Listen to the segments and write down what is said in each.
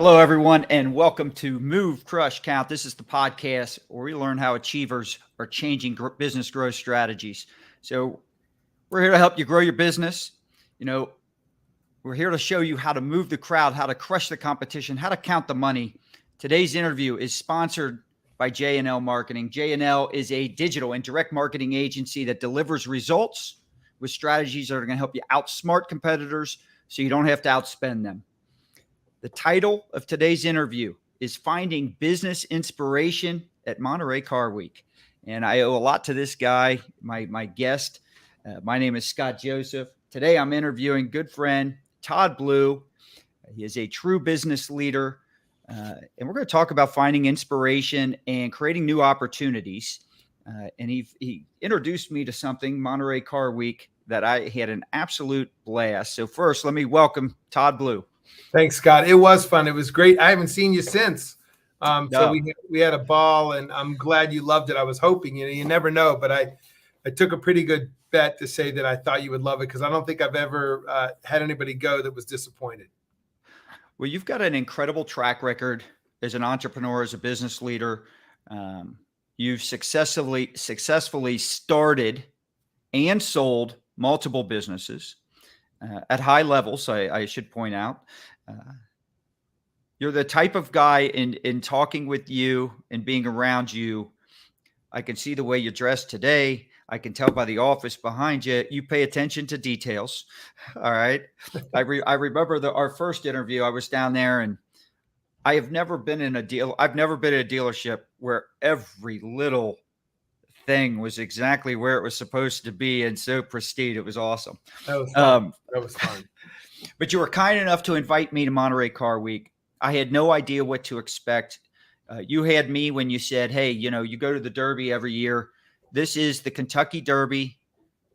Hello, everyone, and welcome to Move, Crush, Count. This is the podcast where we learn how achievers are changing business growth strategies. So we're here to help you grow your business. We're here to show you how to move the crowd, how to crush the competition, how to count the money. Today's interview is sponsored by J&L Marketing. J&L is a digital and direct marketing agency that delivers results with strategies that are going to help you outsmart competitors so you don't have to outspend them. The title of today's interview is Finding Business Inspiration at Monterey Car Week. And I owe a lot to this guy, my guest. My name is Scott Joseph. Today I'm interviewing good friend Todd Blue. He is a true business leader. And we're going to talk about finding inspiration and creating new opportunities. And he introduced me to something, Monterey Car Week, that I had an absolute blast. So first, let me welcome Todd Blue. Thanks, Scott. It was fun. It was great. I haven't seen you since. No. So we had a ball, and I'm glad you loved it. I was hoping, you never know, but I took a pretty good bet to say that I thought you would love it because I don't think I've ever had anybody go that was disappointed. Well, you've got an incredible track record as an entrepreneur, as a business leader. You've successfully started and sold multiple businesses at high levels, I should point out. You're the type of guy in talking with you and being around you. I can see the way you dress today. I can tell by the office behind you, you pay attention to details. All right. I remember our first interview. I was down there, and I've never been in a dealership where every little thing was exactly where it was supposed to be and so pristine. It was awesome. That was fun. That was fun. But you were kind enough to invite me to Monterey Car Week. I had no idea what to expect. You had me when you said, hey, you go to the Derby every year. This is the Kentucky Derby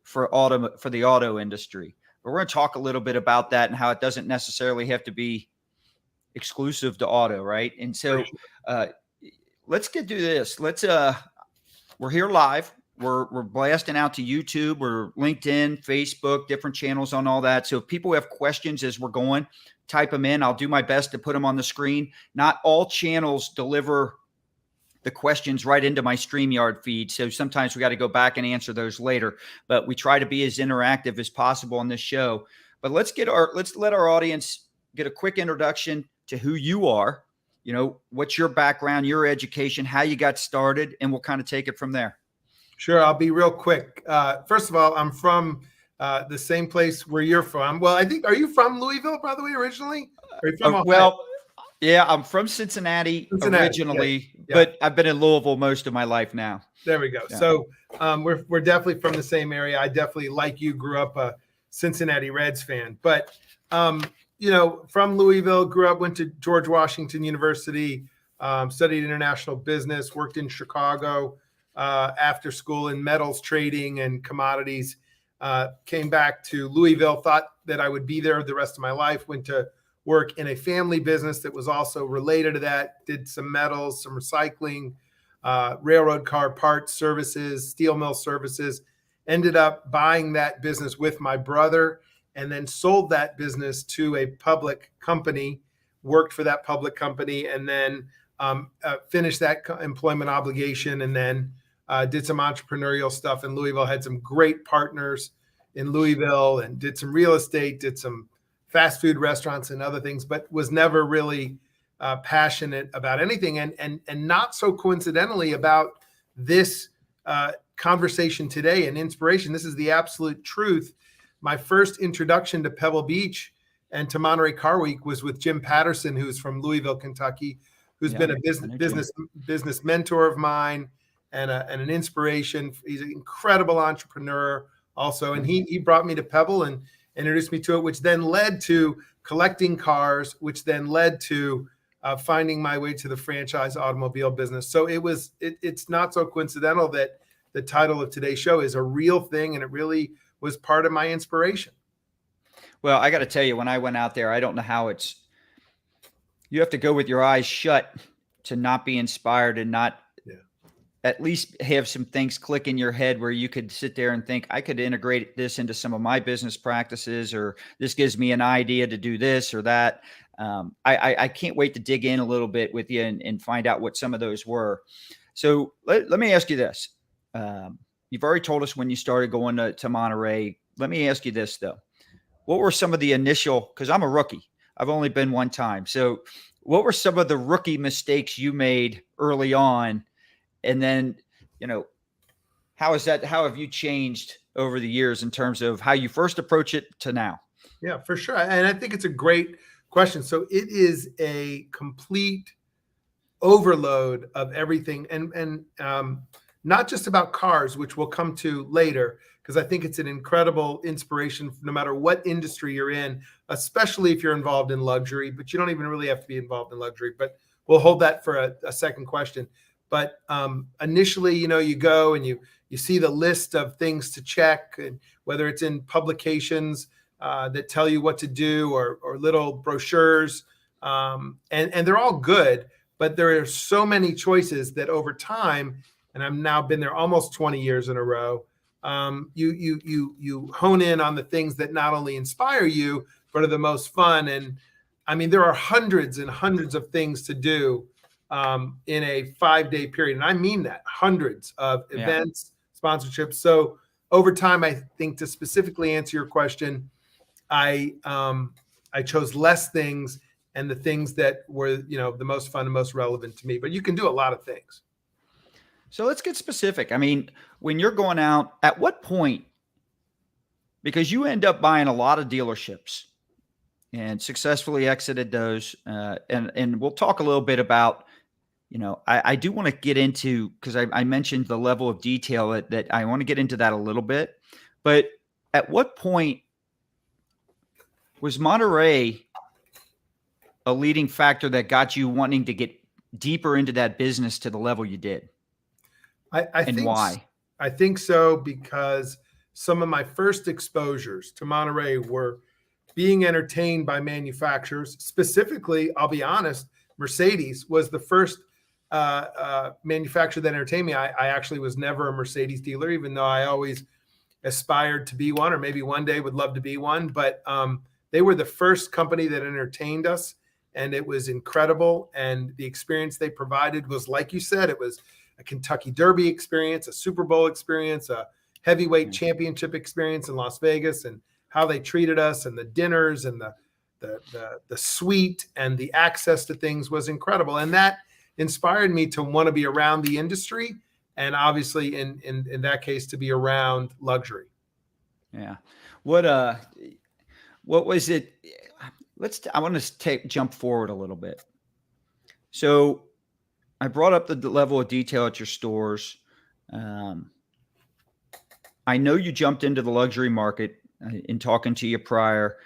for the auto industry. But we're going to talk a little bit about that and how it doesn't necessarily have to be exclusive to auto, right? And so let's get to this. We're here live. We're blasting out to YouTube, or LinkedIn, Facebook, different channels on all that. So if people have questions as we're going, type them in. I'll do my best to put them on the screen. Not all channels deliver the questions right into my StreamYard feed. So sometimes we got to go back and answer those later, but we try to be as interactive as possible on this show. But let's let our audience get a quick introduction to who you are, what's your background, your education, how you got started, and we'll kind of take it from there. Sure. I'll be real quick. First of all, I'm from the same place where you're from. Well, are you from Louisville, by the way, originally? Are you from Ohio? Yeah, I'm from Cincinnati originally, yeah. But I've been in Louisville most of my life now. There we go. Yeah. So we're definitely from the same area. I definitely, like you, grew up a Cincinnati Reds fan. But, from Louisville, grew up, went to George Washington University, studied international business, worked in Chicago after school in metals trading and commodities. Came back to Louisville, thought that I would be there the rest of my life, went to work in a family business that was also related to that, did some metals, some recycling, railroad car parts services, steel mill services, ended up buying that business with my brother, and then sold that business to a public company, worked for that public company, and then finished that employment obligation, and then did some entrepreneurial stuff in Louisville, had some great partners in Louisville, and did some real estate, did some fast food restaurants and other things, but was never really passionate about anything. And not so coincidentally about this conversation today and inspiration. This is the absolute truth. My first introduction to Pebble Beach and to Monterey Car Week was with Jim Patterson, who's from Louisville, Kentucky, who's been a business mentor of mine and an inspiration. He's an incredible entrepreneur also. And he brought me to Pebble and introduced me to it, which then led to collecting cars, which then led to finding my way to the franchise automobile business. So it's not so coincidental that the title of today's show is a real thing, and it really was part of my inspiration. Well, I got to tell you, when I went out there, I don't know how you have to go with your eyes shut to not be inspired and not at least have some things click in your head where you could sit there and think, I could integrate this into some of my business practices, or this gives me an idea to do this or that. I can't wait to dig in a little bit with you and find out what some of those were. So let me ask you this. You've already told us when you started going to Monterey. Let me ask you this, though. What were some of the initial, because I'm a rookie, I've only been one time. So what were some of the rookie mistakes you made early on? And then, how have you changed over the years in terms of how you first approach it to now? Yeah, for sure. And I think it's a great question. So it is a complete overload of everything, and not just about cars, which we'll come to later, because I think it's an incredible inspiration no matter what industry you're in, especially if you're involved in luxury, but you don't even really have to be involved in luxury, but we'll hold that for a second question. But initially, you go and you see the list of things to check, and whether it's in publications that tell you what to do, or little brochures, and they're all good, but there are so many choices that over time, and I've now been there almost 20 years in a row, you hone in on the things that not only inspire you, but are the most fun. And I mean, there are hundreds and hundreds of things to do in a 5-day period. And I mean that, hundreds of events, sponsorships. So over time, I think, to specifically answer your question, I chose less things, and the things that were, the most fun and most relevant to me. But you can do a lot of things. So let's get specific. I mean, when you're going out, at what point, because you end up buying a lot of dealerships and successfully exited those, and we'll talk a little bit about, I do want to get into, because I mentioned the level of detail that I want to get into that a little bit. But at what point was Monterey a leading factor that got you wanting to get deeper into that business to the level you did? I think why? I think so because some of my first exposures to Monterey were being entertained by manufacturers. Specifically, I'll be honest, Mercedes was the first manufacturer that entertained me. I actually was never a Mercedes dealer, even though I always aspired to be one, or maybe one day would love to be one. But they were the first company that entertained us, and it was incredible. And the experience they provided was, like you said, it was a Kentucky Derby experience, a Super Bowl experience, a heavyweight championship experience in Las Vegas, and how they treated us, and the dinners, and the suite, and the access to things was incredible. And that inspired me to want to be around the industry, and obviously in that case, to be around luxury. Yeah. What was it? I want to jump forward a little bit. So I brought up the level of detail at your stores. I know you jumped into the luxury market in talking to you prior,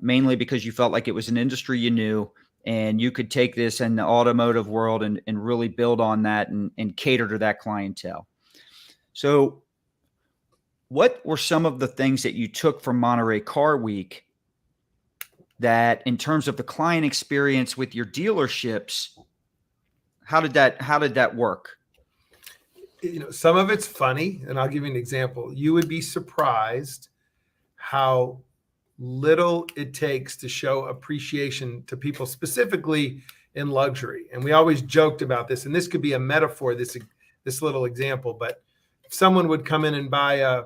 mainly because you felt like it was an industry you knew, and you could take this in the automotive world and really build on that and cater to that clientele. So what were some of the things that you took from Monterey Car Week that, in terms of the client experience with your dealerships, how did that work? Some of it's funny, and I'll give you an example. You would be surprised how little it takes to show appreciation to people, specifically in luxury. And we always joked about this, and this could be a metaphor, this little example, but if someone would come in and buy a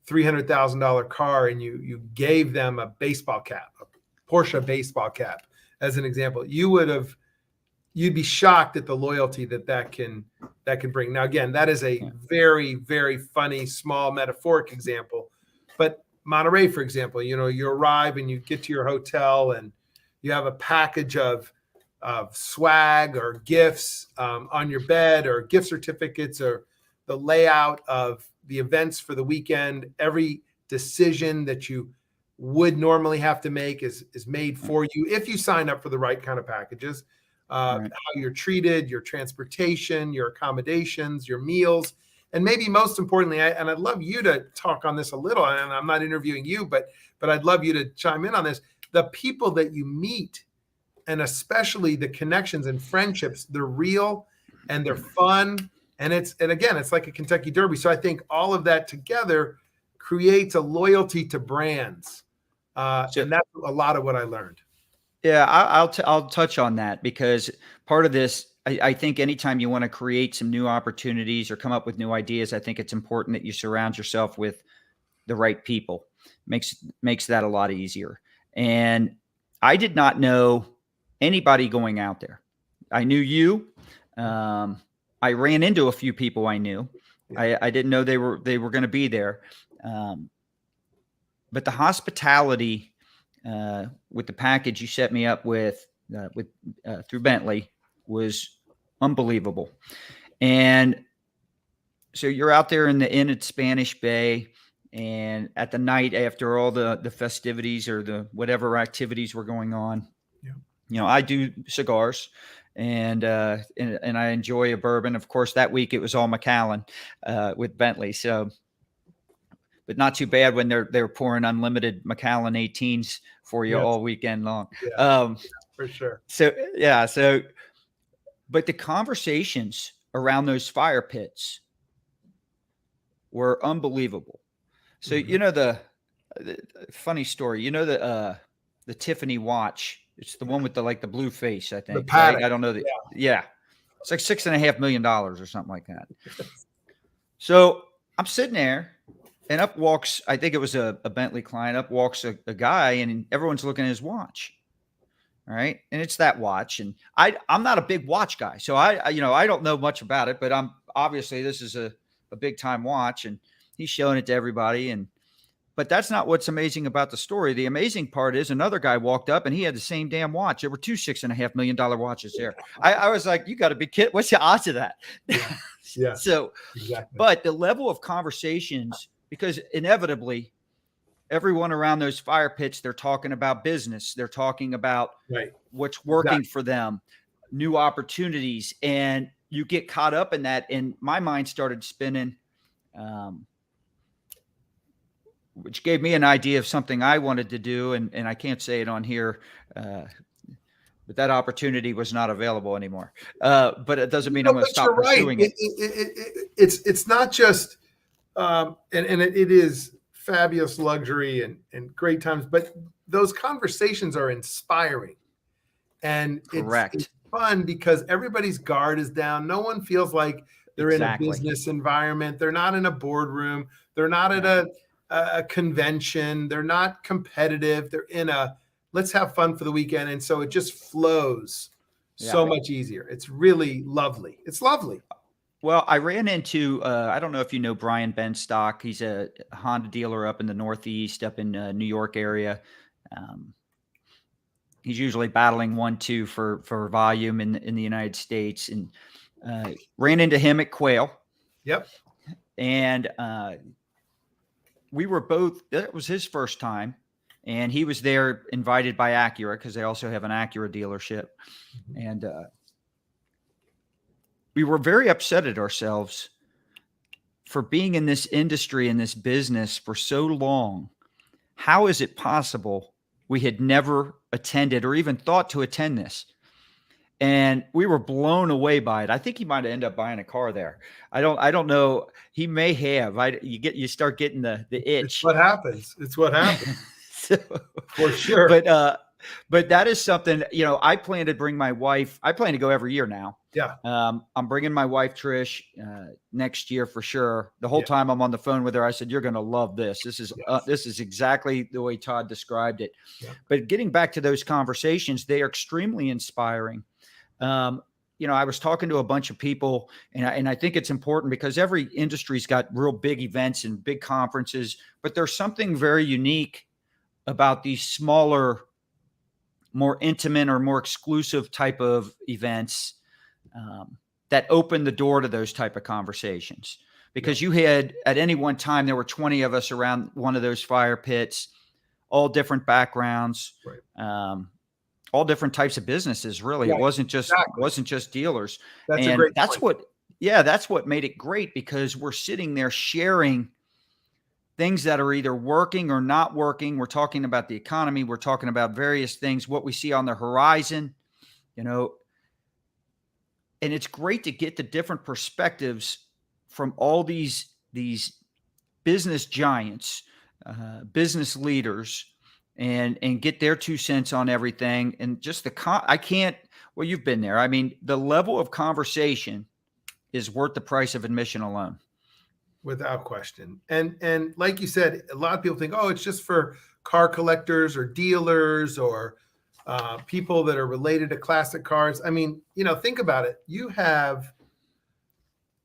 $300,000 car, and you gave them a baseball cap, a Porsche baseball cap, as an example, you'd be shocked at the loyalty that can bring. Now, again, that is a very, very funny, small, metaphoric example. But Monterey, for example, you arrive and you get to your hotel, and you have a package of swag or gifts on your bed, or gift certificates, or the layout of the events for the weekend. Every decision that you would normally have to make is made for you if you sign up for the right kind of packages. How you're treated, your transportation, your accommodations, your meals, and maybe most importantly, and I'd love you to talk on this a little, and I'm not interviewing you, but I'd love you to chime in on this. The people that you meet, and especially the connections and friendships, they're real and they're fun, and again, it's like a Kentucky Derby. So I think all of that together creates a loyalty to brands, and that's a lot of what I learned. Yeah, I'll touch on that because part of this, I think anytime you want to create some new opportunities or come up with new ideas, I think it's important that you surround yourself with the right people. Makes that a lot easier. And I did not know anybody going out there. I knew you. Um, I ran into a few people I knew. Yeah. I didn't know they were going to be there. Um, but the hospitality with the package you set me up with through Bentley was unbelievable. And so you're out there in the inn at Spanish Bay, and at the night after all the festivities or the whatever activities were going on, Yeah. you know, I do cigars. And I enjoy a bourbon. Of course, that week it was all Macallan with Bentley. So, but not too bad when they're pouring unlimited Macallan 18s for you Yes. all weekend long. Yeah, for sure. So yeah, so but the conversations around those fire pits were unbelievable. So you know the funny story. You know the Tiffany watch. It's the one with the blue face. I think. Paddock. Right? I don't know yeah. It's like $6.5 million or something like that. So I'm sitting there, and up walks, I think it was a Bentley client. Up walks a guy, and everyone's looking at his watch. All right, and it's that watch, and I'm not a big watch guy, so I don't know much about it, but I'm obviously this is a big time watch, and he's showing it to everybody, but that's not what's amazing about the story. The amazing part is another guy walked up and he had the same damn watch. There were two $6.5 million watches there. I was like, you got to be kidding. What's the odds of that? Yeah. So, Exactly. but the level of conversations, because inevitably everyone around those fire pits, they're talking about business. They're talking about Right. what's working for them, new opportunities. And you get caught up in that. And my mind started spinning, which gave me an idea of something I wanted to do. And I can't say it on here, but that opportunity was not available anymore. But it doesn't mean I'm going to stop pursuing it. It's not just, and it is fabulous luxury and great times, but those conversations are inspiring, and it's fun because everybody's guard is down. No one feels like they're in a business environment. They're not in a boardroom. They're not at a convention. They're not competitive. They're in a let's have fun for the weekend. And so it just flows so much easier. It's really lovely. It's lovely. Well, I ran into, I don't know if you know Brian Benstock. He's a Honda dealer up in the Northeast, up in New York area. He's usually battling 1-2 for volume in the United States, and ran into him at Quail. Yep. And we were both, that was his first time. And he was there invited by Acura because they also have an Acura dealership. And we were very upset at ourselves for being in this industry, in this business for so long. How is it possible we had never attended or even thought to attend this? And we were blown away by it. I think he might have ended up buying a car there. I don't know. He may have. You start getting the itch. It's what happens. It's what happens. So, for sure. But that is something, I plan to bring my wife. I plan to go every year now. Yeah. I'm bringing my wife, Trish, next year for sure. The whole time I'm on the phone with her, I said, you're going to love this. This is exactly the way Todd described it. Yeah. But getting back to those conversations, they are extremely inspiring. I was talking to a bunch of people, and I think it's important because every industry's got real big events and big conferences, but there's something very unique about these smaller, more intimate or more exclusive type of events that open the door to those type of conversations. Because you had, at any one time, there were 20 of us around one of those fire pits, all different backgrounds, all different types of businesses. Really, it wasn't just dealers. That's a great point. That's what made it great, because we're sitting there sharing things that are either working or not working. We're talking about the economy. We're talking about various things, what we see on the horizon, and it's great to get the different perspectives from all these business giants, business leaders, and get their 2 cents on everything. And just I can't, well, you've been there. I mean, the level of conversation is worth the price of admission alone. Without question. And like you said, a lot of people think, oh, it's just for car collectors or dealers or people that are related to classic cars. I mean, think about it. You have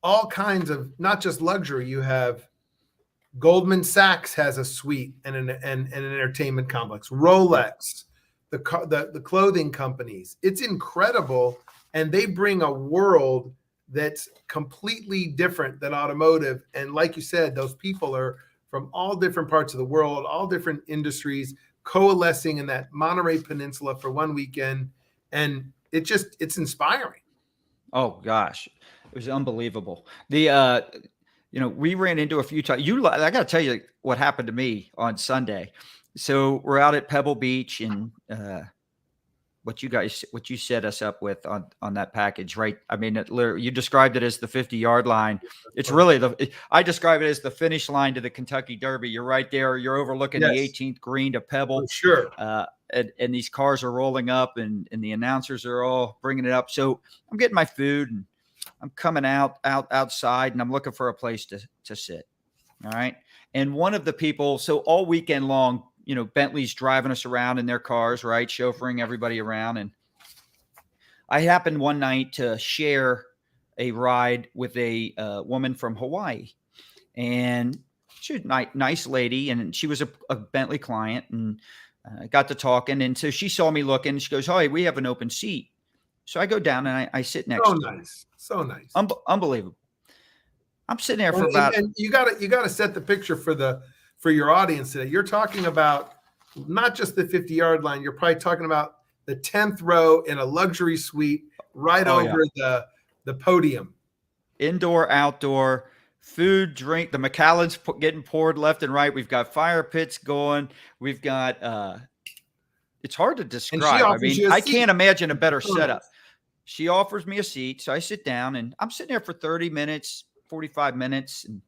all kinds of, not just luxury. You have Goldman Sachs has a suite and an entertainment complex. Rolex, the clothing companies. It's incredible, and they bring a world that's completely different than automotive. And like you said, those people are from all different parts of the world, all different industries, coalescing in that Monterey Peninsula for one weekend. And it's inspiring. Oh gosh, it was unbelievable. We ran into a few times. I got to tell you what happened to me on Sunday. So we're out at Pebble Beach, and what you set us up with on that package, right? I mean, you described it as the 50-yard line. It's really I describe it as the finish line to the Kentucky Derby. You're right there. You're overlooking the 18th green to Pebble. For sure. And these cars are rolling up, and the announcers are all bringing it up. So I'm getting my food, and I'm coming outside, and I'm looking for a place to sit. All right. And one of the people, so all weekend long, Bentley's driving us around in their cars, right? Chauffeuring everybody around. And I happened one night to share a ride with a woman from Hawaii, and she was a nice lady, and she was a Bentley client, and got to talking. And so she saw me looking, and she goes, "Oh, we have an open seat." So I go down and I sit next to her. So nice. Unbelievable. I'm sitting there for about. And you gotta set the picture for your audience today. You're talking about not just the 50-yard line. You're probably talking about the 10th row in a luxury suite right over the podium. Indoor, outdoor, food, drink. The Macallan's getting poured left and right. We've got fire pits going. We've got. It's hard to describe. I mean, I can't imagine a better setup. She offers me a seat, so I sit down, and I'm sitting there for 30 minutes, 45 minutes, and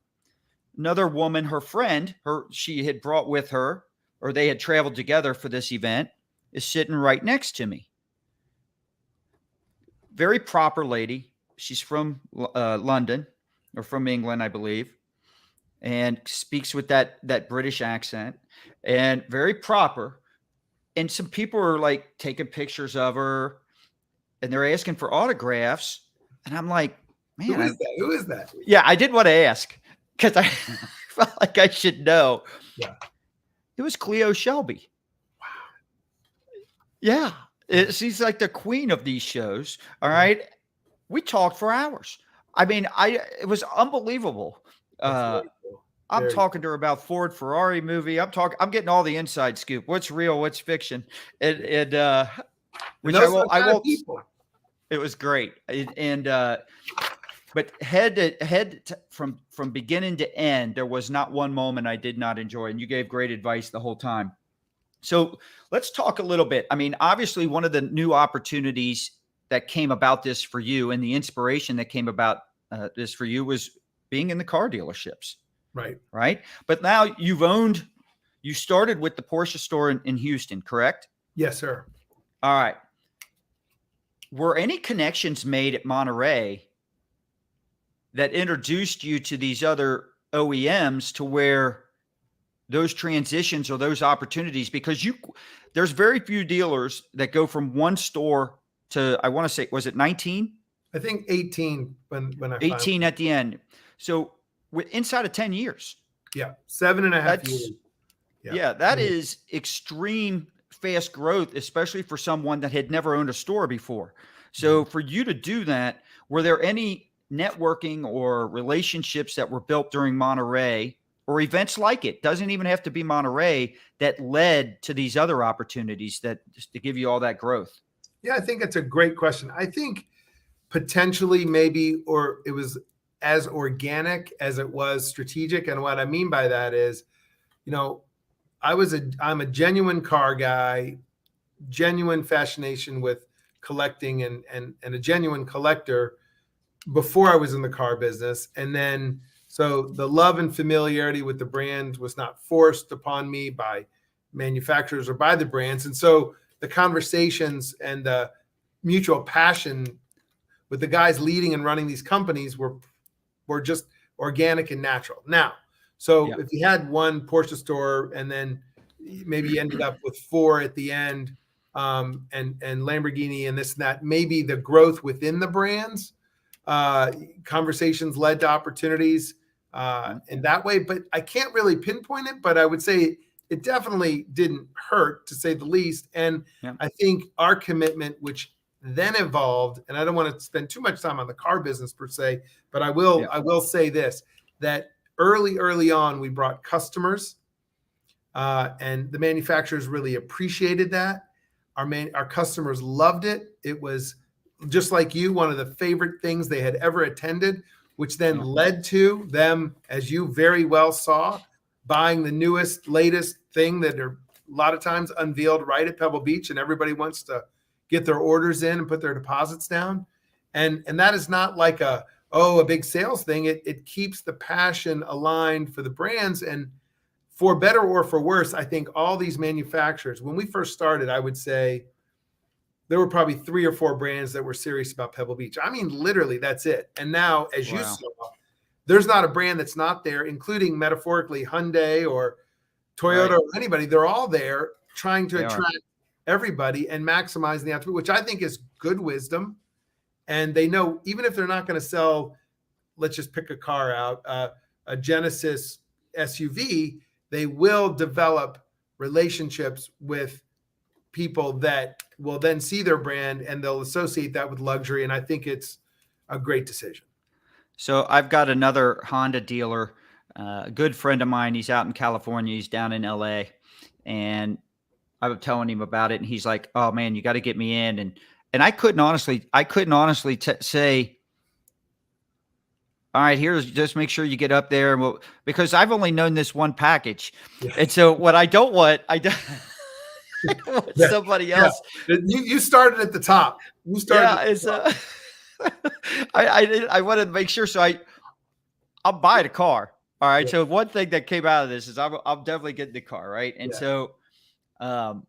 another woman, her friend, she had brought with her, or they had traveled together for this event, is sitting right next to me. Very proper lady. She's from London, or from England, I believe, and speaks with that British accent, and very proper. And some people are like taking pictures of her, and they're asking for autographs. And I'm like, man, who is that? Yeah, I did want to ask, because I felt like I should know. Yeah. It was Cleo Shelby. Wow. Yeah. She's like the queen of these shows. All right. We talked for hours. I mean, it was unbelievable. I'm talking to her about Ford Ferrari movie. I'm getting all the inside scoop. What's real? What's fiction? It was great. But from beginning to end, there was not one moment I did not enjoy. And you gave great advice the whole time. So let's talk a little bit. I mean, obviously, one of the new opportunities that came about this for you, and the inspiration that came about this for you, was being in the car dealerships. Right. But now you started with the Porsche store in Houston, correct? Yes, sir. All right. Were any connections made at Monterey that introduced you to these other OEMs to where those transitions or those opportunities? Because there's very few dealers that go from one store to, I want to say, was it 19? I think 18 when I 18 at the end. So inside of 10 years. Yeah. 7.5 years. Yeah. That is extreme fast growth, especially for someone that had never owned a store before. So for you to do that, were there any networking or relationships that were built during Monterey, or events like it? Doesn't even have to be Monterey, that led to these other opportunities that just to give you all that growth? Yeah, I think that's a great question. I think potentially maybe, or it was as organic as it was strategic. And what I mean by that is, I'm a genuine car guy, genuine fascination with collecting, and a genuine collector before I was in the car business. And then, so the love and familiarity with the brand was not forced upon me by manufacturers or by the brands. And so the conversations and the mutual passion with the guys leading and running these companies were just organic and natural. Now, so if you had one Porsche store and then maybe you ended up with 4 at the end, and Lamborghini and this and that, maybe the growth within the brands, conversations led to opportunities in that way. But I can't really pinpoint it, but I would say it definitely didn't hurt, to say the least. And I think our commitment, which then evolved, and I don't want to spend too much time on the car business per se, but I will say this, that early on, we brought customers, and the manufacturers really appreciated that. Our customers loved it. It was, just like you, one of the favorite things they had ever attended, which then led to them, as you very well saw, buying the newest, latest thing that are a lot of times unveiled right at Pebble Beach, and everybody wants to get their orders in and put their deposits down. And that is not like a big sales thing. It keeps the passion aligned for the brands. And for better or for worse, I think all these manufacturers, when we first started, I would say there were probably 3 or 4 brands that were serious about Pebble Beach. I mean, literally, that's it. And now, as you saw, there's not a brand that's not there, including metaphorically Hyundai or Toyota or anybody. They're all there trying to attract everybody and maximize the output, which I think is good wisdom. And they know, even if they're not going to sell, let's just pick a car out, a Genesis SUV, they will develop relationships with people that will then see their brand and they'll associate that with luxury. And I think it's a great decision. So I've got another Honda dealer, a good friend of mine. He's out in California. He's down in LA, and I was telling him about it, and he's like, "Oh man, you got to get me in." And I couldn't honestly say, "All right, here's, just make sure you get up there," because I've only known this one package, and so what I don't want, I don't want somebody else. You started at the top. You started. I wanted to make sure, so I'll buy the car. All right. So one thing that came out of this is I'm definitely getting the car, right? And so I'm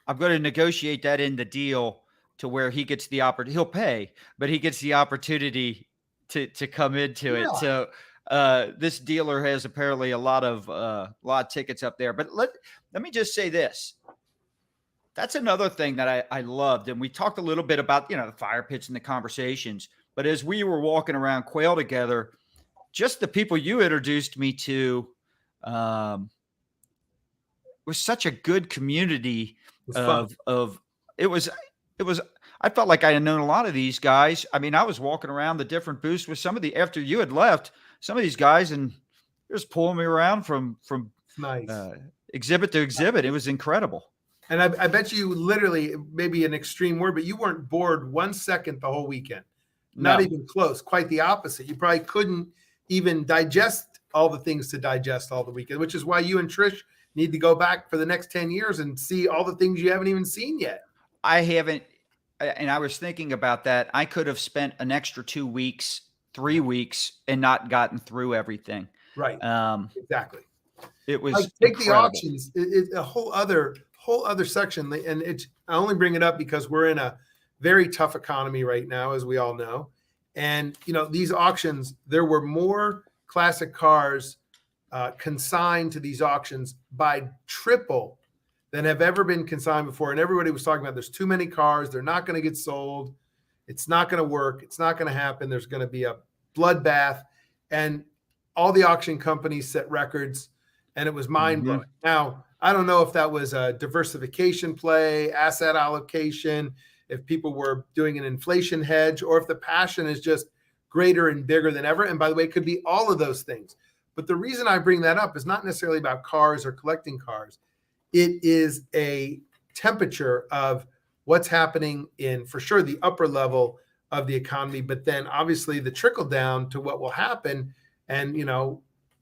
going to negotiate that in the deal to where he gets the opportunity. He'll pay, but he gets the opportunity to come into it. So this dealer has apparently a lot of tickets up there. But let me just say this. That's another thing that I loved. And we talked a little bit about, the fire pits and the conversations. But as we were walking around Quail together, just the people you introduced me to was such a good community of it was I felt like I had known a lot of these guys. I mean, I was walking around the different booths with some of after you had left, some of these guys, and just pulling me around from exhibit to exhibit. It was incredible. And I bet you, literally, maybe an extreme word, but you weren't bored 1 second the whole weekend. Not even close. Quite the opposite. You probably couldn't even digest all the things to digest all the weekend, which is why you and Trish need to go back for the next 10 years and see all the things you haven't even seen yet. I haven't. And I was thinking about that. I could have spent an extra 2 weeks, 3 weeks, and not gotten through everything. Right. Exactly. It was take incredible. The auctions. It's a whole other section. And I only bring it up because we're in a very tough economy right now, as we all know. And, these auctions, there were more classic cars consigned to these auctions by triple than have ever been consigned before. And everybody was talking about there's too many cars. They're not going to get sold. It's not going to work. It's not going to happen. There's going to be a bloodbath. And all the auction companies set records, and it was mind-blowing. Mm-hmm. Now, I don't know if that was a diversification play, asset allocation, if people were doing an inflation hedge, or if the passion is just greater and bigger than ever. And by the way, it could be all of those things. But the reason I bring that up is not necessarily about cars or collecting cars. It is a temperature of what's happening in, for sure, the upper level of the economy, but then obviously the trickle down to what will happen and,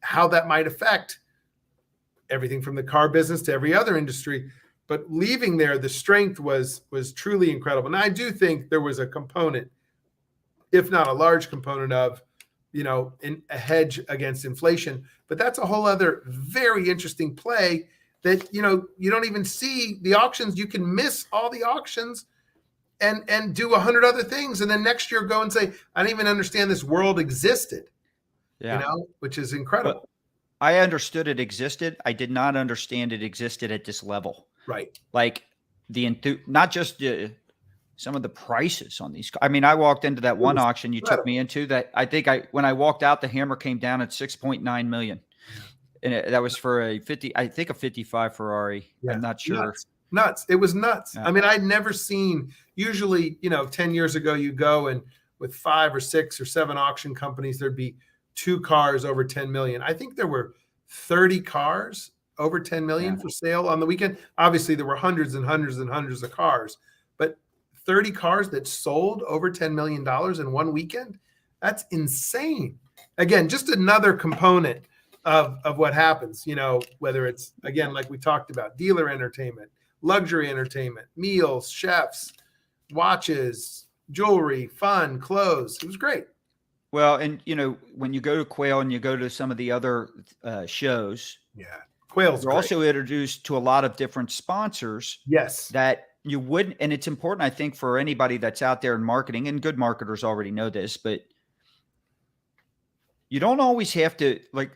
how that might affect everything from the car business to every other industry. But leaving there, the strength was truly incredible. And I do think there was a component, if not a large component, of in a hedge against inflation. But that's a whole other very interesting play that, you don't even see the auctions. You can miss all the auctions and do 100 other things. And then next year go and say, I didn't even understand this world existed, which is incredible. But I understood it existed. I did not understand it existed at this level. Right. Like not just some of the prices on these. I mean, I walked into that one auction you took me into that. I think when I walked out, the hammer came down at 6.9 million. And that was for a 55 Ferrari. Yeah. I'm not sure. Nuts. It was nuts. Yeah. I mean, I'd never seen, usually, 10 years ago, you go and with 5 or 6 or 7 auction companies, there'd be 2 cars over 10 million. I think there were 30 cars over 10 million for sale on the weekend. Obviously, there were hundreds and hundreds and hundreds of cars, but 30 cars that sold over $10 million in one weekend. That's insane. Again, just another component of what happens, whether it's, again, like we talked about, dealer entertainment, luxury entertainment, meals, chefs, watches, jewelry, fun, clothes. It was great. Well, and when you go to Quail and you go to some of the other shows, Quail's you're also introduced to a lot of different sponsors. Yes, that you wouldn't, and it's important, I think, for anybody that's out there in marketing, and good marketers already know this, but you don't always have to, like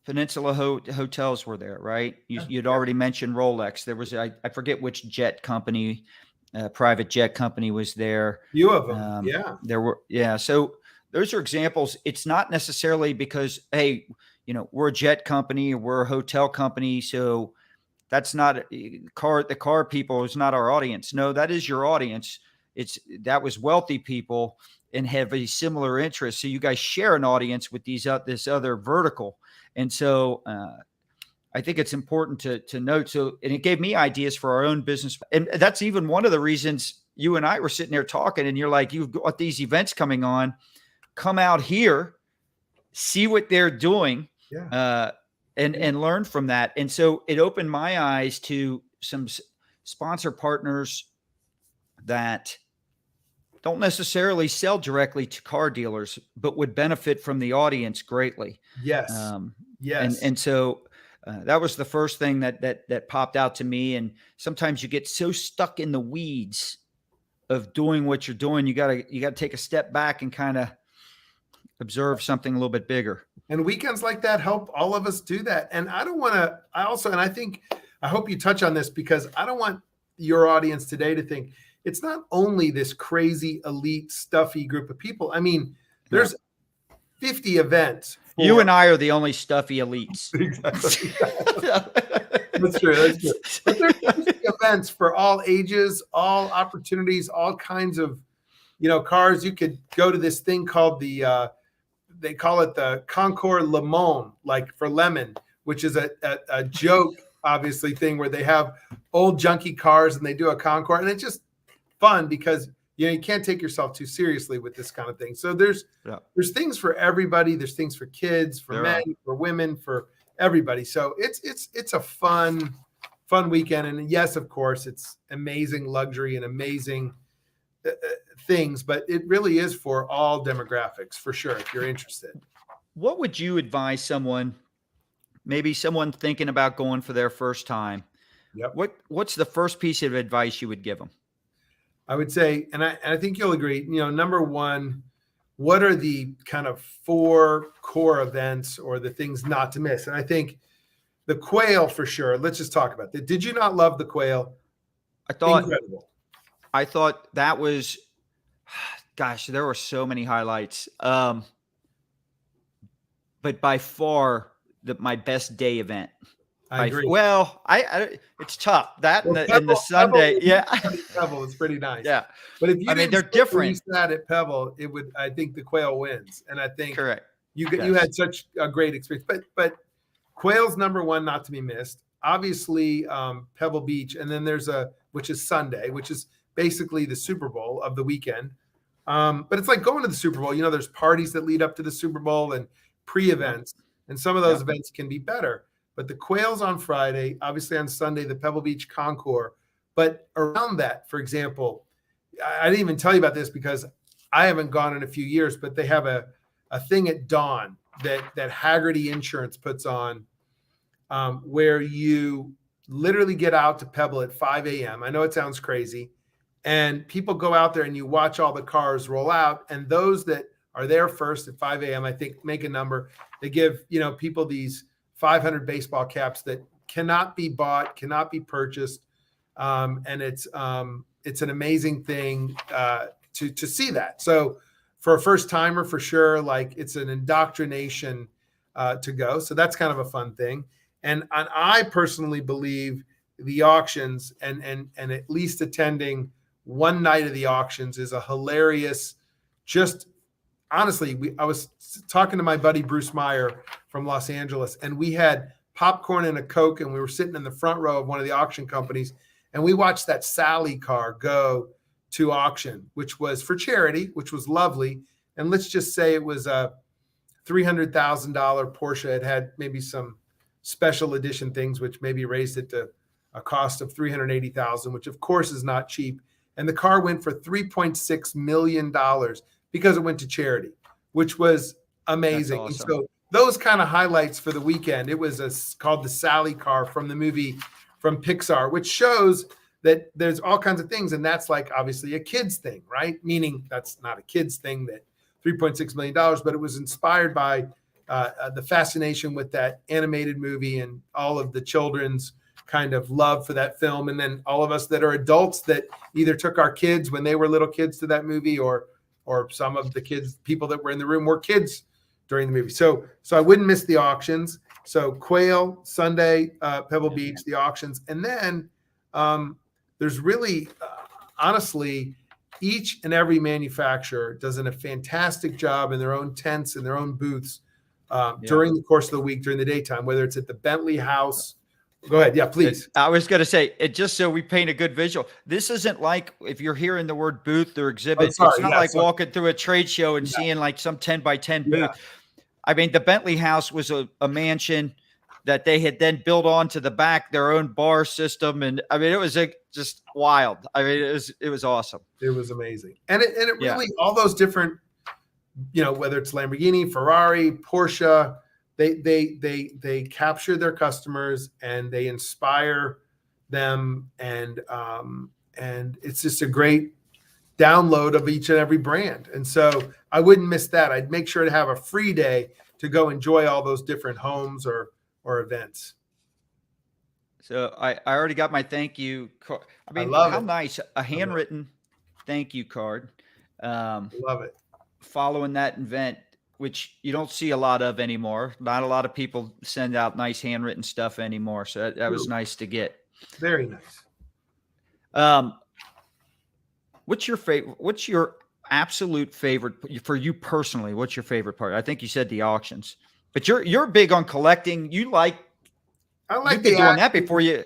Peninsula Hotels were there, right? You'd already mentioned Rolex. There was, I forget which jet company, private jet company was there. Few of them, There were, so those are examples. It's not necessarily because, hey, we're a jet company or we're a hotel company, so that's not the car people is not our audience. No, that is your audience. That was wealthy people and have a similar interest. So you guys share an audience with this other vertical. And so I think it's important to note. So, and it gave me ideas for our own business. And that's even one of the reasons you and I were sitting there talking, and you're like, you've got these events coming on, come out here, see what they're doing, and learn from that. And so it opened my eyes to some sponsor partners that don't necessarily sell directly to car dealers, but would benefit from the audience greatly. Yes. Yes. And so that was the first thing that popped out to me. And sometimes you get so stuck in the weeds of doing what you're doing. You gotta take a step back and kind of observe something a little bit bigger. And weekends like that help all of us do that. And I hope you touch on this, because I don't want your audience today to think it's not only this crazy elite stuffy group of people. I mean, there's 50 events. You and I are the only stuffy elites. Exactly. That's true. But there's 50 events for all ages, all opportunities, all kinds of, cars. You could go to this thing called they call it the Concours Lemon, like for lemon, which is a joke, obviously, thing where they have old junky cars and they do a Concours, and it's just fun because you can't take yourself too seriously with this kind of thing. So there's things for everybody. There's things for kids, for men, for women, for everybody. So it's a fun weekend. And yes, of course, it's amazing luxury and amazing things, but it really is for all demographics, for sure, if you're interested. What would you advise someone, maybe someone thinking about going for their first time? What's the first piece of advice you would give them? I would say, and I think you'll agree, number one, what are the kind of 4 core events or the things not to miss? And I think the Quail, for sure. Let's just talk about that. Did you not love the Quail? Incredible. I thought that was, gosh, there were so many highlights. But by far my best day event. I agree. Well, it's tough. That and the Sunday, Pebble is pretty nice. Yeah, but if you they're different. Sat at Pebble, I think the Quail wins, and I think correct. You had such a great experience. But Quail's number one, not to be missed. Obviously, Pebble Beach, and then there's which is Sunday, which is basically the Super Bowl of the weekend. But it's like going to the Super Bowl. There's parties that lead up to the Super Bowl and pre-events, and some of those events can be better. But the Quail's on Friday, obviously on Sunday, the Pebble Beach Concours. But around that, for example, I didn't even tell you about this because I haven't gone in a few years, but they have a a thing at dawn that Haggerty Insurance puts on, where you literally get out to Pebble at 5 a.m. I know it sounds crazy. And people go out there and you watch all the cars roll out. And those that are there first at 5 a.m., I think, make a number. They give, people these 500 baseball caps that cannot be bought, cannot be purchased. And it's an amazing thing to see that. So for a first timer, for sure, like it's an indoctrination to go. So that's kind of a fun thing. And I personally believe the auctions and at least attending one night of the auctions is a hilarious, just honestly, I was talking to my buddy Bruce Meyer from Los Angeles, and we had popcorn and a Coke, and we were sitting in the front row of one of the auction companies, and we watched that Sally car go to auction, which was for charity, which was lovely. And let's just say it was a $300,000 Porsche. It had maybe some special edition things, which maybe raised it to a cost of $380,000, which of course is not cheap. And the car went for $3.6 million because it went to charity, which was amazing. Awesome. And so those kind of highlights for the weekend. It was called the Sally car from the movie from Pixar, which shows that there's all kinds of things. And that's like obviously a kid's thing, right? Meaning that's not a kid's thing, that $3.6 million, but it was inspired by the fascination with that animated movie and all of the children's kind of love for that film. And then all of us that are adults that either took our kids when they were little kids to that movie, or some of the people that were in the room were kids during the movie. So I wouldn't miss the auctions. So Quail, Sunday, Pebble Beach, the auctions. And then there's really, honestly, each and every manufacturer does a fantastic job in their own tents and their own booths during the course of the week, during the daytime, whether it's at the Bentley House. Go ahead. Yeah, please. I was going to say, just so we paint a good visual, this isn't like if you're hearing the word booth or exhibit, it's not walking through a trade show and seeing like some 10 by 10 booth. I mean, the Bentley House was a mansion that they had then built onto the back, their own bar system. And I mean, it was just wild. I mean, it was awesome. It was amazing. And it really, all those different, whether it's Lamborghini, Ferrari, Porsche, they capture their customers and they inspire them. And it's just a great download of each and every brand. And so I wouldn't miss that. I'd make sure to have a free day to go enjoy all those different homes or events. So I already got my thank you card. I mean, how nice, a handwritten thank you card. Love it. Following that event, which you don't see a lot of anymore. Not a lot of people send out nice handwritten stuff anymore. So that was nice to get. Very nice. What's your absolute favorite for you personally? What's your favorite part? I think you said the auctions, but you're big on collecting. You've been doing that before you.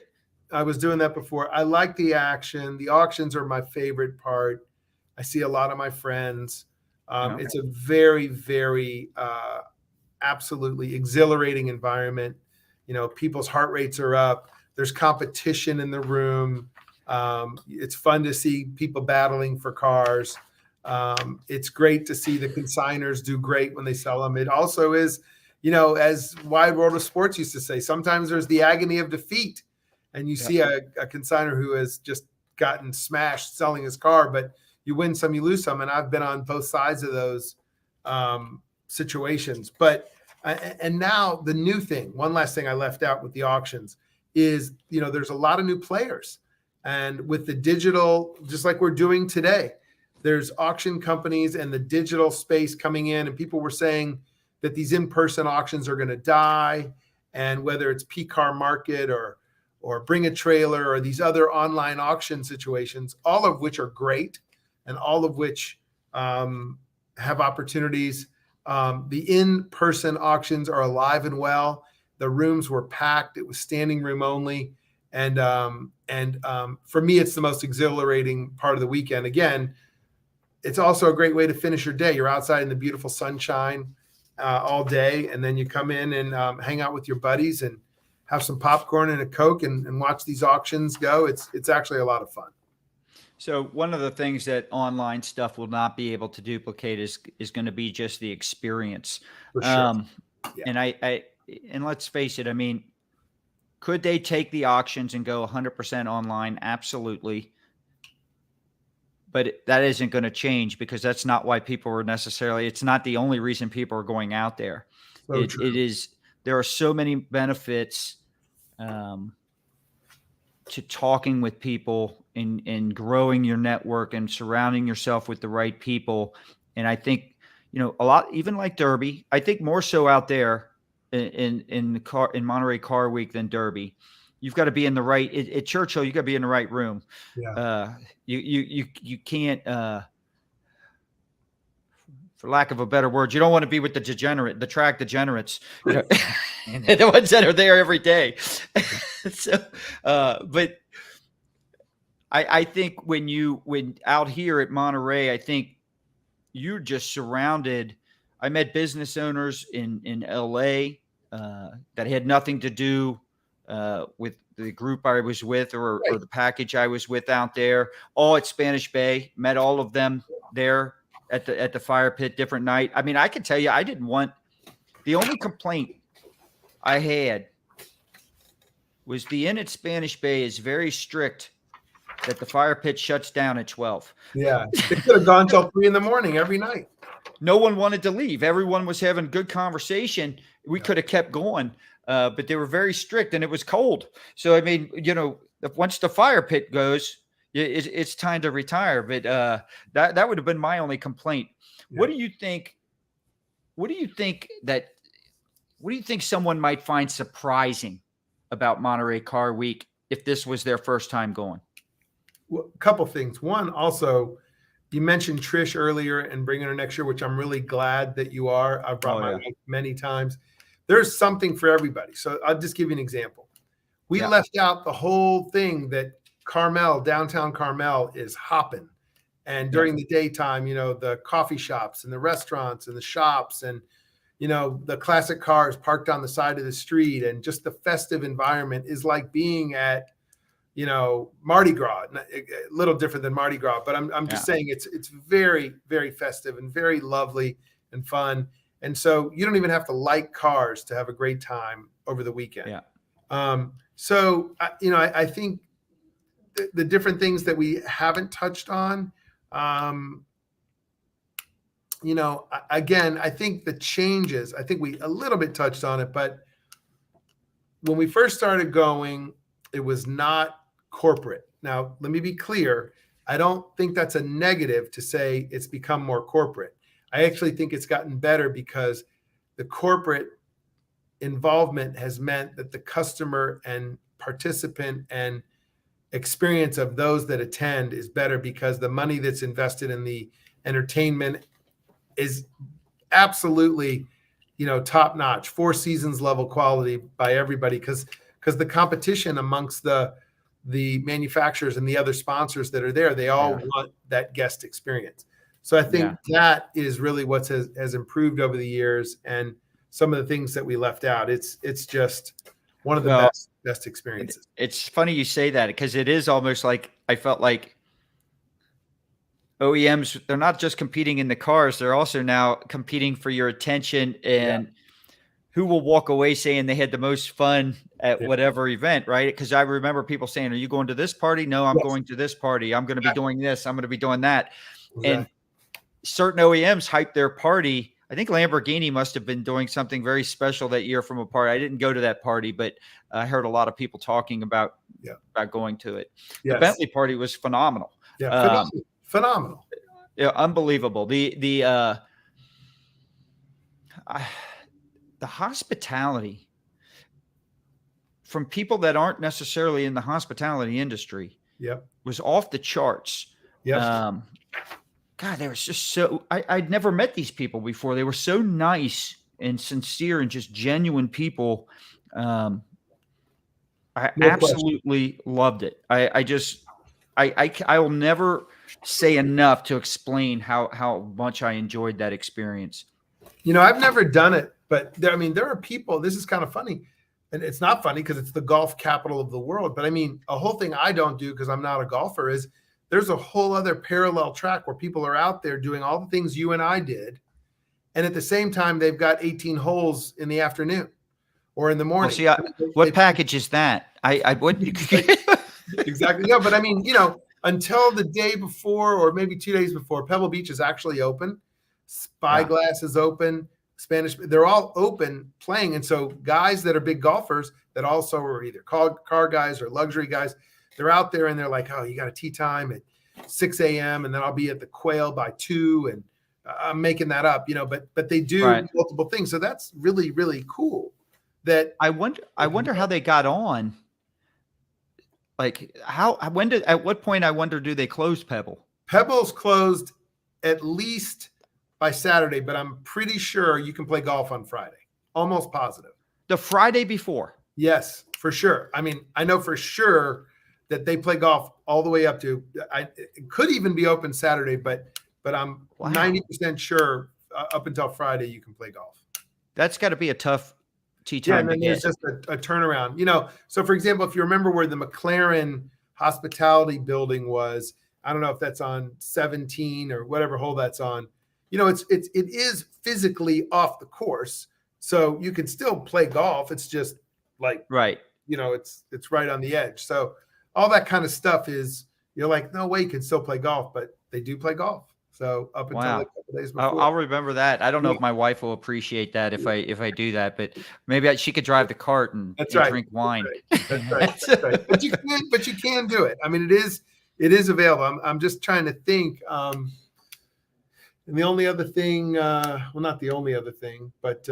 I was doing that before. I like the action. The auctions are my favorite part. I see a lot of my friends. It's a very, very absolutely exhilarating environment. People's heart rates are up. There's competition in the room. It's fun to see people battling for cars. It's great to see the consigners do great when they sell them. It also is, as Wide World of Sports used to say, sometimes there's the agony of defeat, and you see a consigner who has just gotten smashed selling his car, but you win some, you lose some. And I've been on both sides of those situations. But and now the new thing, one last thing I left out with the auctions is, there's a lot of new players. And with the digital, just like we're doing today, there's auction companies and the digital space coming in, and people were saying that these in-person auctions are going to die. And whether it's P-Car Market or Bring a Trailer or these other online auction situations, all of which are great and all of which have opportunities. The in-person auctions are alive and well. The rooms were packed. It was standing room only. And for me, it's the most exhilarating part of the weekend. Again, it's also a great way to finish your day. You're outside in the beautiful sunshine all day, and then you come in and hang out with your buddies and have some popcorn and a Coke and watch these auctions go. It's actually a lot of fun. So one of the things that online stuff will not be able to duplicate is going to be just the experience. For sure. Um, Yeah. and let's face it. I mean, could they take the auctions and go 100% online? Absolutely. But that isn't going to change because that's not why people are necessarily, it's not the only reason people are going out there. So true. It is, there are so many benefits to talking with people and growing your network and surrounding yourself with the right people. And I think, a lot, even like Derby, I think more so out there in the car, in Monterey Car Week than Derby. You've got to be in the right at Churchill. You got to be in the right room. Yeah. You can't, for lack of a better word, you don't want to be with the track degenerates, the ones that are there every day. So, but I think when out here at Monterey, I think you're just surrounded. I met business owners in LA that had nothing to do with the group I was with or the package I was with out there, all at Spanish Bay. Met all of them there at the fire pit, different night. I mean, I can tell you, the only complaint I had was the inn at Spanish Bay is very strict that the fire pit shuts down at 12. Yeah. It could have gone till 3 a.m. every night. No one wanted to leave. Everyone was having good conversation. We could have kept going, but they were very strict and it was cold. So, I mean, once the fire pit goes, it's time to retire. But that would have been my only complaint. Yeah. What do you think someone might find surprising about Monterey Car Week if this was their first time going? Well, a couple things. One, also, you mentioned Trish earlier and bringing her next year, which I'm really glad that you are. I've brought my wife many times. There's something for everybody. So I'll just give you an example. We left out the whole thing that Carmel, downtown Carmel, is hopping. And during the daytime, the coffee shops and the restaurants and the shops and, the classic cars parked on the side of the street, and just the festive environment is like being at, Mardi Gras. A little different than Mardi Gras, but I'm just saying it's very, very festive and very lovely and fun. And so you don't even have to like cars to have a great time over the weekend. Yeah. So I think the different things that we haven't touched on, again, I think the changes, I think we a little bit touched on it, but when we first started going, it was not corporate. Now, let me be clear. I don't think that's a negative to say it's become more corporate. I actually think it's gotten better because the corporate involvement has meant that the customer and participant and experience of those that attend is better because the money that's invested in the entertainment is absolutely, top notch, Four Seasons level quality by everybody. Because the competition amongst the manufacturers and the other sponsors that are there, they all want that guest experience. So I think that is really what has improved over the years, and some of the things that we left out. It's just one of the best experiences. It's funny you say that because it is almost like I felt like OEMs, they're not just competing in the cars, they're also now competing for your attention and who will walk away saying they had the most fun at whatever event, right? Because I remember people saying, are you going to this party? No, I'm going to this party. I'm going to be doing this. I'm going to be doing that. And certain OEMs hype their party. I think Lamborghini must have been doing something very special that year from a party. I didn't go to that party, but I heard a lot of people talking about going to it. The Bentley party was phenomenal. Yeah, phenomenal. Yeah, unbelievable. The hospitality from people that aren't necessarily in the hospitality industry was off the charts. God, they were just I'd never met these people before. They were so nice and sincere and just genuine people. I absolutely loved it. I will never say enough to explain how much I enjoyed that experience. I've never done it, but there are people, this is kind of funny, and it's not funny because it's the golf capital of the world. But a whole thing I don't do because I'm not a golfer is there's a whole other parallel track where people are out there doing all the things you and I did. And at the same time, they've got 18 holes in the afternoon or in the Well, morning. see, what package is that? I would exactly. No, but I mean, until the day before or maybe 2 days before, Pebble Beach is actually open. Spyglass is open. Spanish, they're all open playing. And so guys that are big golfers that also are either car guys or luxury guys, they're out there and they're like, oh, you got a tee time at 6 a.m. and then I'll be at the Quail by 2. And I'm making that up, but they do multiple things. So that's really, really cool. That I wonder how they got on. Like at what point, I wonder, do they close Pebble? Pebble's closed at least by Saturday, but I'm pretty sure you can play golf on Friday. Almost positive. The Friday before. Yes, for sure. I mean, I know for sure that they play golf all the way up to, it could even be open Saturday, but I'm 90% sure up until Friday you can play golf. That's got to be a tough tee time. Yeah, and then there's just a turnaround. So for example, if you remember where the McLaren hospitality building was, I don't know if that's on 17 or whatever hole that's on. It is physically off the course, so you can still play golf. It's just like it's right on the edge. So all that kind of stuff is you're like, no way you can still play golf, but they do play golf. So up until a couple days before. I'll remember that. I don't know if my wife will appreciate that if I do that, but maybe she could drive the cart and drink wine. That's right. But you can do it. I mean, it is available. I'm just trying to think. And the only other thing, well, not the only other thing, but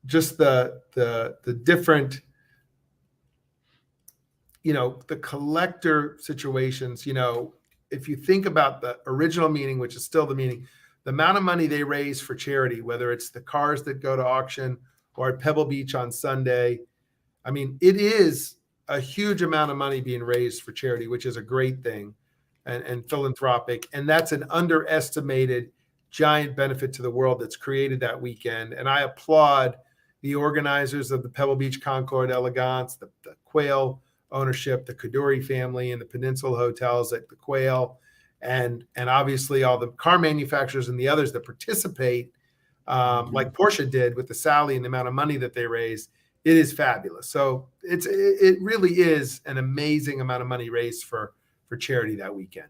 just the different, the collector situations, if you think about the original meeting, which is still the meeting, the amount of money they raise for charity, whether it's the cars that go to auction or at Pebble Beach on Sunday, I mean, it is a huge amount of money being raised for charity, which is a great thing and philanthropic. And that's an underestimated giant benefit to the world that's created that weekend. And I applaud the organizers of the Pebble Beach Concord Elegance, the Quail ownership, the Kaduri family, and the Peninsula Hotels at the Quail, and obviously all the car manufacturers and the others that participate, like Porsche did with the Sally and the amount of money that they raised. It is fabulous. So it really is an amazing amount of money raised for charity that weekend.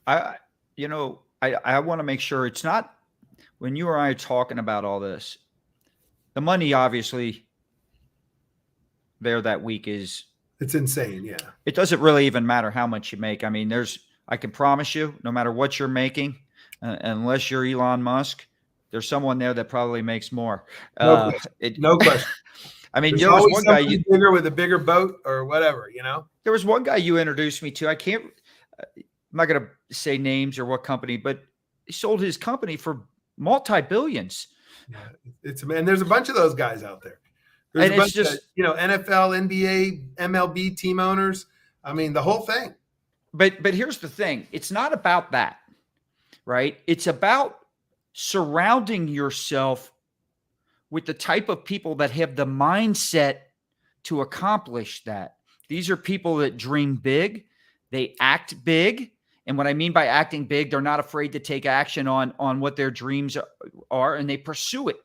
I want to make sure it's not, when you or I are talking about all this, the money obviously there that week it's insane. Yeah. It doesn't really even matter how much you make. I mean, I can promise you, no matter what you're making, unless you're Elon Musk, there's someone there that probably makes more. No question. I mean, there was one guy bigger with a bigger boat or whatever, There was one guy you introduced me to. I'm not going to say names or what company, but he sold his company for multi-billions. Yeah, and there's a bunch of those guys out there. There's a bunch of, NFL, NBA, MLB team owners. I mean, the whole thing. But here's the thing. It's not about that, right? It's about surrounding yourself with the type of people that have the mindset to accomplish that. These are people that dream big. They act big. And what I mean by acting big, they're not afraid to take action on what their dreams are, and they pursue it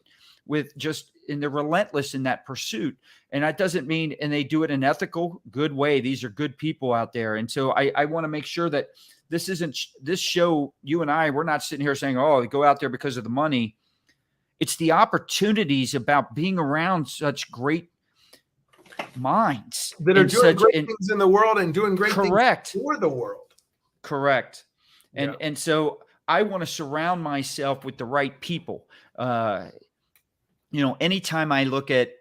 and they're relentless in that pursuit. And that doesn't mean, and they do it in an ethical, good way. These are good people out there. And so I want to make sure that this show, you and I, we're not sitting here saying, oh, go out there because of the money. It's the opportunities about being around such great minds that are doing great things in the world and doing great things for the world. Correct. And so I want to surround myself with the right people. Anytime I look at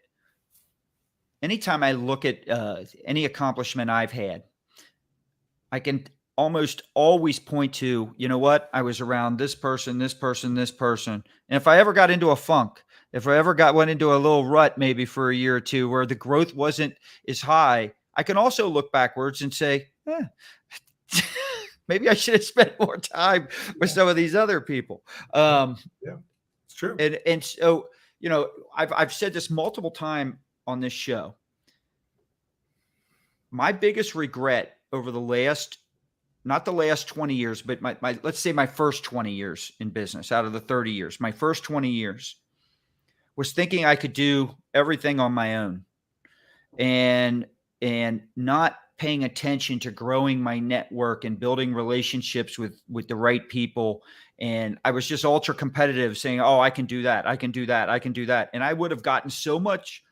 any accomplishment I've had, I can almost always point to, I was around this person, this person, this person. And if I ever got into a funk, if I ever went into a little rut, maybe for a year or two where the growth wasn't as high, I can also look backwards and say, maybe I should have spent more time with some of these other people. It's true. And so, I've said this multiple times on this show. my biggest regret over the last, not the last 20 years, but let's say my first 20 years in business out of the 30 years, my first 20 years was thinking I could do everything on my own and not paying attention to growing my network and building relationships with the right people. And I was just ultra competitive, saying, oh, I can do that. I can do that. I can do that. And I would have gotten so much,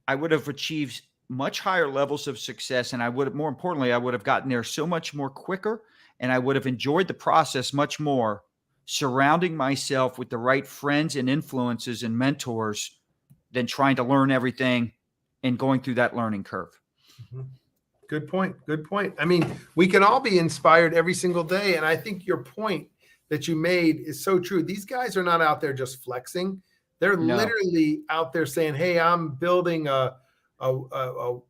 I would have achieved much higher levels of success. And I would have, more importantly, I would have gotten there so much more quicker. And I would have enjoyed the process much more, surrounding myself with the right friends and influences and mentors than trying to learn everything and going through that learning curve. Mm-hmm. Good point. Good point. I mean, we can all be inspired every single day. And I think your point that you made is so true. These guys are not out there just flexing. They're literally out there saying, hey, I'm building a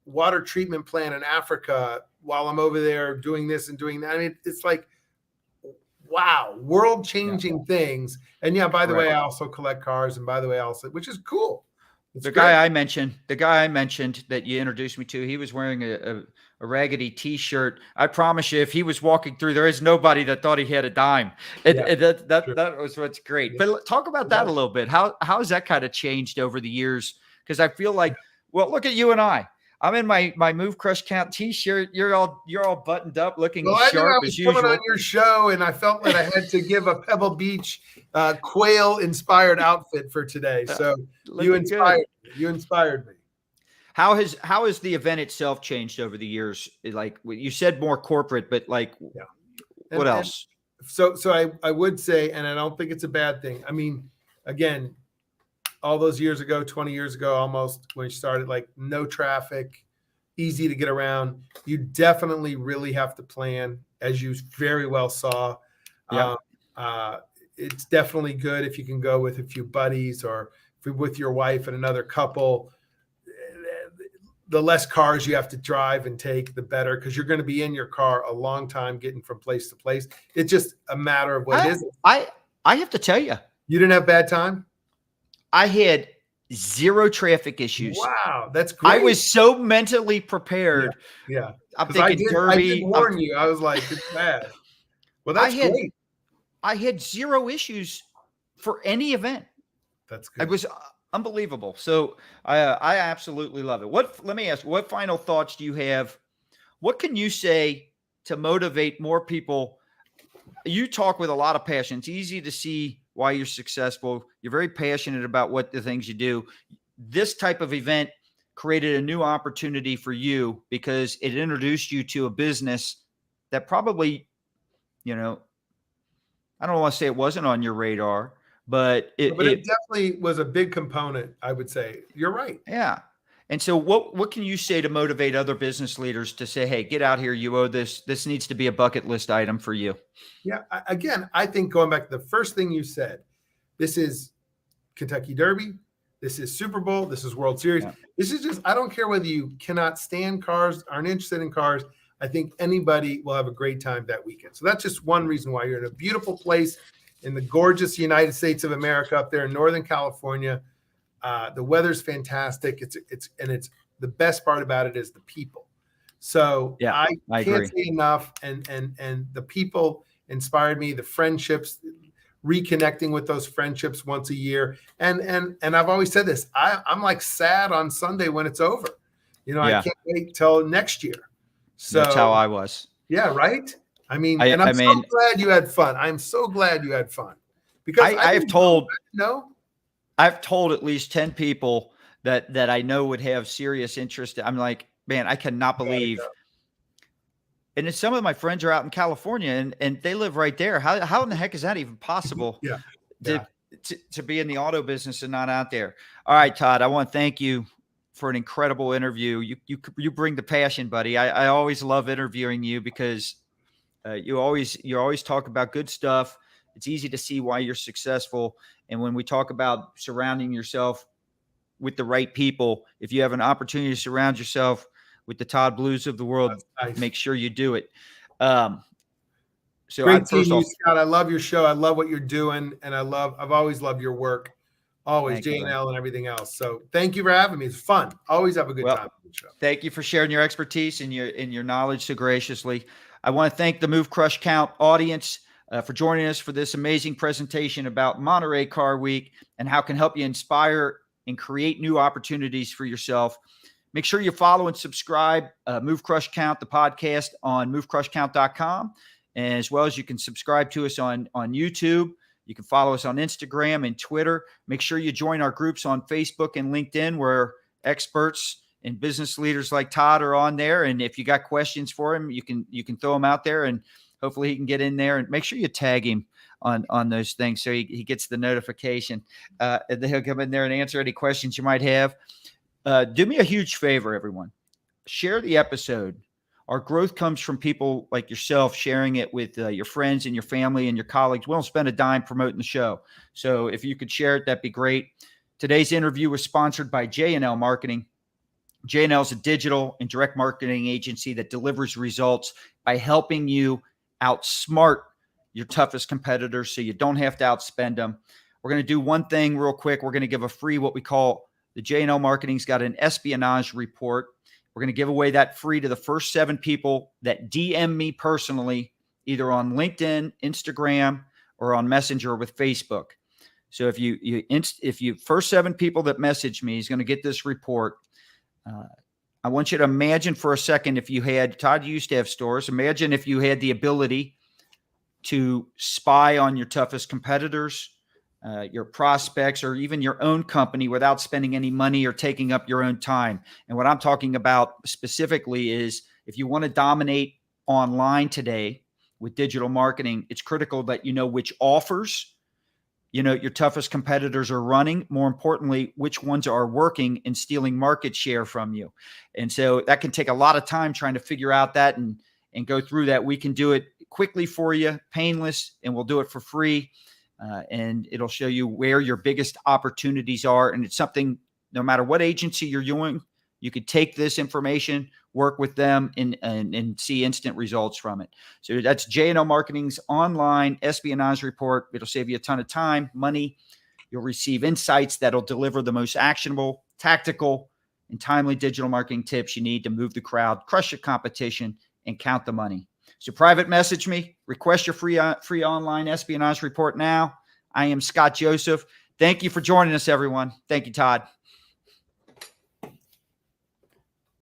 water treatment plant in Africa while I'm over there doing this and doing that. I mean, it's like, wow, world-changing things. And yeah, by the way, I also collect cars. And by the way, which is cool. It's the guy I mentioned that you introduced me to, he was wearing a raggedy T-shirt. I promise you, if he was walking through, there is nobody that thought he had a dime. That was what's great. Yeah. But talk about that a little bit. How has that kind of changed over the years? Because I feel like, well, look at you and I. I'm in my Move Crush Count T-shirt. You're all buttoned up, looking sharp as usual. Coming on your show, and I felt that I had to give a Pebble Beach quail-inspired outfit for today. So you inspired me. You inspired me. How has the event itself changed over the years? Like you said, more corporate, but like, what else? So I would say, and I don't think it's a bad thing. I mean, again, all those years ago, 20 years ago, almost, when you started, like, no traffic, easy to get around. You definitely really have to plan, as you very well saw. Yeah. It's definitely good if you can go with a few buddies, or if you're with your wife and another couple. The less cars you have to drive and take, the better, because you're going to be in your car a long time getting from place to place. It's just a matter of what it is. I have to tell you. You didn't have bad time? I had zero traffic issues. Wow, that's great. I was so mentally prepared. Yeah. I'm thinking Derby. I did warn you. I was like, it's bad. Well, that's great. I had zero issues for any event. That's good. It was unbelievable. So I absolutely love it. Let me ask, what final thoughts do you have? What can you say to motivate more people? You talk with a lot of passion. It's easy to see why you're successful. You're very passionate about what the things you do. This type of event created a new opportunity for you because it introduced you to a business that probably, I don't want to say it wasn't on your radar, but it definitely was a big component, I would say. You're right. Yeah. And so what can you say to motivate other business leaders to say, hey, get out here, you owe this. This needs to be a bucket list item for you? Yeah. Again, I think going back to the first thing you said, this is Kentucky Derby. This is Super Bowl. This is World Series. Yeah. This is just, I don't care whether you cannot stand cars, aren't interested in cars. I think anybody will have a great time that weekend. So that's just one reason why you're in a beautiful place in the gorgeous United States of America up there in Northern California. The weather's fantastic. It's the best part about it is the people. So I can't say enough. And the people inspired me, the friendships, reconnecting with those friendships once a year. And I've always said this, I'm like sad on Sunday when it's over. I can't wait till next year. So that's how I was. Yeah. Right. I mean, so glad you had fun. I'm so glad you had fun, because I've told at least 10 people that I know would have serious interest. I'm like, man, I cannot believe. And then some of my friends are out in California and they live right there. How in the heck is that even possible? To be in the auto business and not out there? All right, Todd, I want to thank you for an incredible interview. You bring the passion, buddy. I always love interviewing you because you always talk about good stuff. It's easy to see why you're successful. And when we talk about surrounding yourself with the right people, if you have an opportunity to surround yourself with the Todd Blues of the world, make sure you do it. So great team, Scott. I love your show. I love what you're doing. And I've always loved your work Always Thank you, bud. J&L and everything else. So thank you for having me. It's fun. Always have a good time on the show. Thank you for sharing your expertise and your knowledge so graciously. I want to thank the Move Crush Count audience for joining us for this amazing presentation about Monterey Car Week and how it can help you inspire and create new opportunities for yourself. Make sure you follow and subscribe Move Crush Count, the podcast, on movecrushcount.com, and as well as you can subscribe to us on YouTube. You can follow us on Instagram and Twitter. Make sure you join our groups on Facebook and LinkedIn, where experts and business leaders like Todd are on there. And if you got questions for him, you can throw them out there, and hopefully he can get in there. And make sure you tag him on those things so he gets the notification. And then he'll come in there and answer any questions you might have. Do me a huge favor, everyone. Share the episode. Our growth comes from people like yourself sharing it with your friends and your family and your colleagues. We don't spend a dime promoting the show. So if you could share it, that'd be great. Today's interview was sponsored by J&L Marketing. J&L is a digital and direct marketing agency that delivers results by helping you outsmart your toughest competitors so you don't have to outspend them. We're going to do one thing real quick. We're going to give a free, what we call, the J&L Marketing's got an espionage report. We're going to give away that free to the first 7 people that DM me personally, either on LinkedIn, Instagram, or on Messenger with Facebook. So if you first 7 people that message me is going to get this report. I want you to imagine for a second, if you had, Todd, you used to have stores. Imagine if you had the ability to spy on your toughest competitors, your prospects, or even your own company without spending any money or taking up your own time. And what I'm talking about specifically is if you want to dominate online today with digital marketing, it's critical that you know which offers, your toughest competitors are running. More importantly, which ones are working and stealing market share from you. And so that can take a lot of time trying to figure out that and go through that. We can do it quickly for you, painless, and we'll do it for free. And it'll show you where your biggest opportunities are. And it's something, no matter what agency you're doing, you could take this information, work with them, and see instant results from it. So that's J&L Marketing's online espionage report. It'll save you a ton of time, money. You'll receive insights that'll deliver the most actionable, tactical, and timely digital marketing tips you need to move the crowd, crush your competition, and count the money. So private message me, request your free online espionage report now. I am Scott Joseph. Thank you for joining us, everyone. Thank you, Todd.